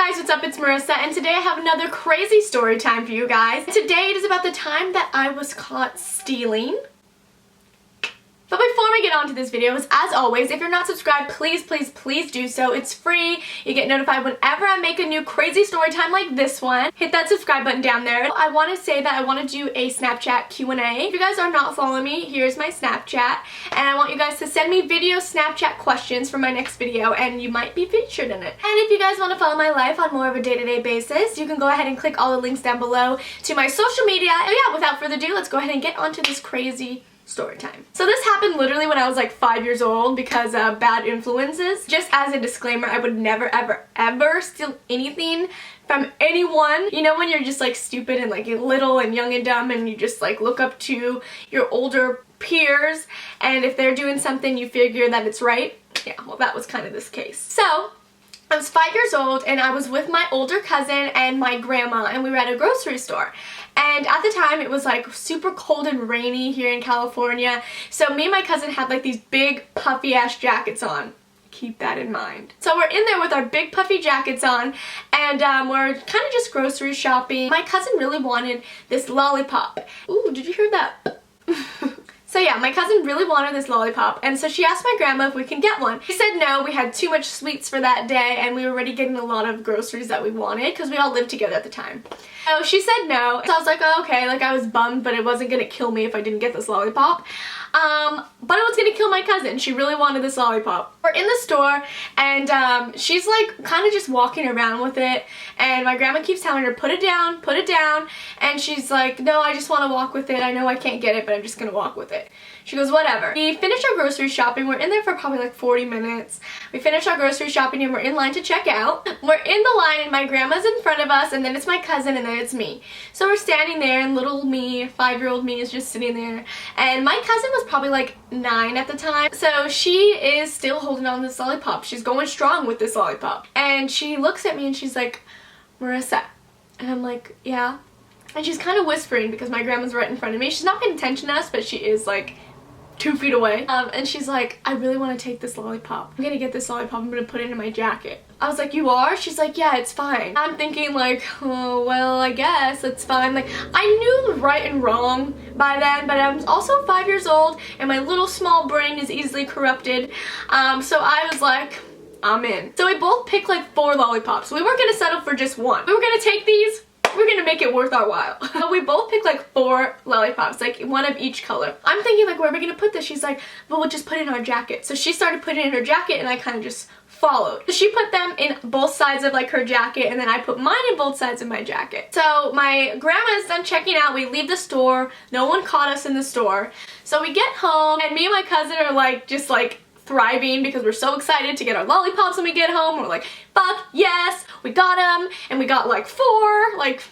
guys, what's up? It's Marissa, and today I have another crazy story time for you guys. Today it is about the time that I was caught stealing. But before we get on to this video, as always, if you're not subscribed, please do so. It's free. You get notified whenever I make a new crazy story time like this one. Hit that subscribe button down there. I want to say that I want to do a Snapchat Q&A. If you guys are not following me, here's my Snapchat. And I want you guys to send me video Snapchat questions for my next video, and you might be featured in it. And if you guys want to follow my life on more of a day-to-day basis, you can go ahead and click all the links down below to my social media. And yeah, without further ado, let's go ahead and get onto this crazy story time. So this happened literally when I was like 5 years old because of bad influences. Just as a disclaimer, I would never ever steal anything from anyone. You know when you're just like stupid and like little and young and dumb and you just like look up to your older peers, and if they're doing something you figure that it's right? Yeah, well that was kind of this case. So I was 5 years old and I was with my older cousin and my grandma, and we were at a grocery store. And at the time it was like super cold and rainy here in California, so me and my cousin had like these big puffy ass jackets on. Keep that in mind. So we're in there with our big puffy jackets on, and we're kind of just grocery shopping. My cousin really wanted this lollipop. Ooh, did you hear that? So yeah, my cousin really wanted this lollipop, and so she asked my grandma if we can get one. She said no, we had too much sweets for that day, and we were already getting a lot of groceries that we wanted because we all lived together at the time. So she said no, so I was like, oh, okay, like I was bummed, but it wasn't gonna kill me if I didn't get this lollipop. But it was gonna kill my cousin. She really wanted this lollipop. We're in the store, and she's like kind of just walking around with it, and my grandma keeps telling her, put it down, and she's like, no, I just want to walk with it. I know I can't get it, but I'm just gonna walk with it. She goes, whatever. We finished our grocery shopping. We're in there for probably like 40 minutes. We finished our grocery shopping and we're in line to check out. We're in the line and my grandma's in front of us, and then it's my cousin, and then it's me. So we're standing there, and little me, 5-year-old me, is just sitting there. And my cousin was probably like 9 at the time. So she is still holding on to this lollipop. She's going strong with this lollipop. And she looks at me and she's like, Marissa. And I'm like, yeah. And she's kind of whispering because my grandma's right in front of me. She's not paying attention to us, but she is like 2 feet away. And she's like, I really want to take this lollipop. I'm gonna get this lollipop. I'm gonna put it in my jacket. I was like, you are? She's like, yeah, it's fine. I'm thinking like, oh, well, I guess it's fine. Like, I knew right and wrong by then, but I was also 5 years old, and my little small brain is easily corrupted. So I was like, I'm in. So we both picked like 4 lollipops. We weren't gonna settle for just one. We were gonna take these. We're gonna make it worth our while. We both picked like 4 lollipops, like one of each color. I'm thinking like, where are we gonna put this? She's like, well, we'll just put it in our jacket. So she started putting it in her jacket, and I kind of just followed. So she put them in both sides of like her jacket, and then I put mine in both sides of my jacket. So my grandma is done checking out. We leave the store. No one caught us in the store. So we get home, and me and my cousin are like just like thriving because we're so excited to get our lollipops when we get home. We're like, fuck yes, we got them, and we got like 4, like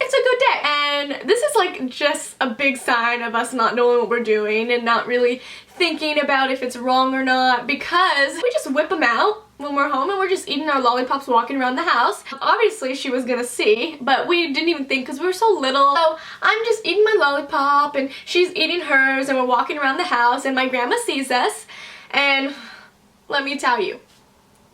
it's a good day. And this is like just a big sign of us not knowing what we're doing and not really thinking about if it's wrong or not, because we just whip them out when we're home and we're just eating our lollipops walking around the house. Obviously she was gonna see, but we didn't even think because we were so little. So I'm just eating my lollipop and she's eating hers, and we're walking around the house, and my grandma sees us, and let me tell you,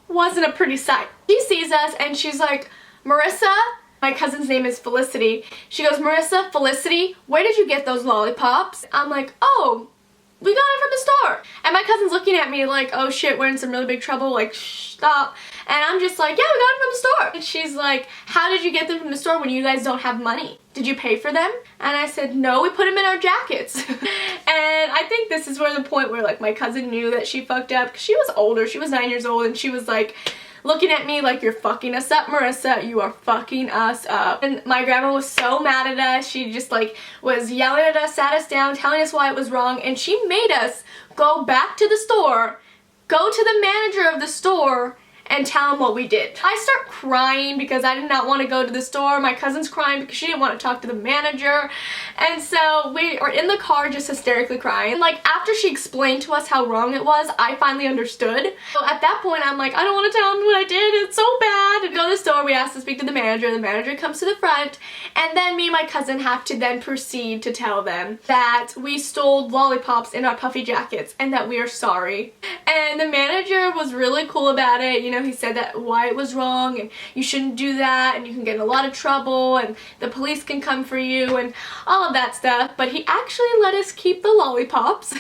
wasn't a pretty sight. She sees us and she's like, Marissa, my cousin's name is Felicity. She goes, Marissa, Felicity, where did you get those lollipops? I'm like, oh, we got it from the store. And my cousin's looking at me like, oh shit, we're in some really big trouble, like, shh, stop. And I'm just like, yeah, we got it from the store. And she's like, how did you get them from the store when you guys don't have money? Did you pay for them? And I said, no, we put them in our jackets. And I think this is where the point where like my cousin knew that she fucked up, because she was older, she was 9 years old, and she was like looking at me like, you're fucking us up, Marissa, you are fucking us up. And my grandma was so mad at us. She just like was yelling at us, sat us down, telling us why it was wrong, and she made us go back to the store, go to the manager of the store, and tell him what we did. I start crying because I did not want to go to the store. My cousin's crying because she didn't want to talk to the manager. And so we are in the car just hysterically crying. And like after she explained to us how wrong it was, I finally understood. So at that point I'm like, I don't want to tell him what I did. It's so bad. We go to the store, we ask to speak to the manager. The manager comes to the front, and then me and my cousin have to then proceed to tell them that we stole lollipops in our puffy jackets and that we are sorry. And the manager was really cool about it. You know, know, he said that why it was wrong and you shouldn't do that and you can get in a lot of trouble and the police can come for you and all of that stuff. But he actually let us keep the lollipops.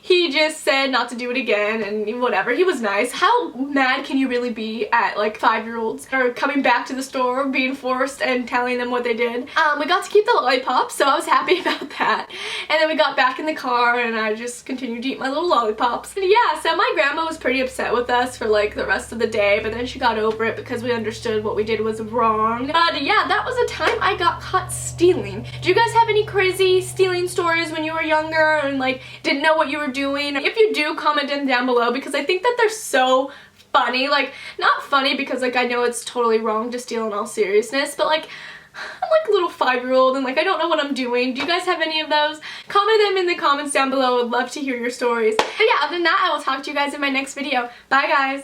He just said not to do it again and whatever. He was nice. How mad can you really be at like 5-year-olds or coming back to the store, being forced and telling them what they did? We got to keep the lollipops, so I was happy about that. And then we got back in the car and I just continued to eat my little lollipops. And yeah, so my grandma was pretty upset with us for like the rest of the day, but then she got over it because we understood what we did was wrong. But yeah, that was the time I got caught stealing. Do you guys have any crazy stealing stories when you were younger and like didn't know what you were doing? If you do, comment them down below because I think that they're so funny. Like, not funny because like I know it's totally wrong to steal in all seriousness, but like I'm like a little 5-year-old and like I don't know what I'm doing. Do you guys have any of those? Comment them in the comments down below. I would love to hear your stories. But yeah, other than that, I will talk to you guys in my next video. Bye guys!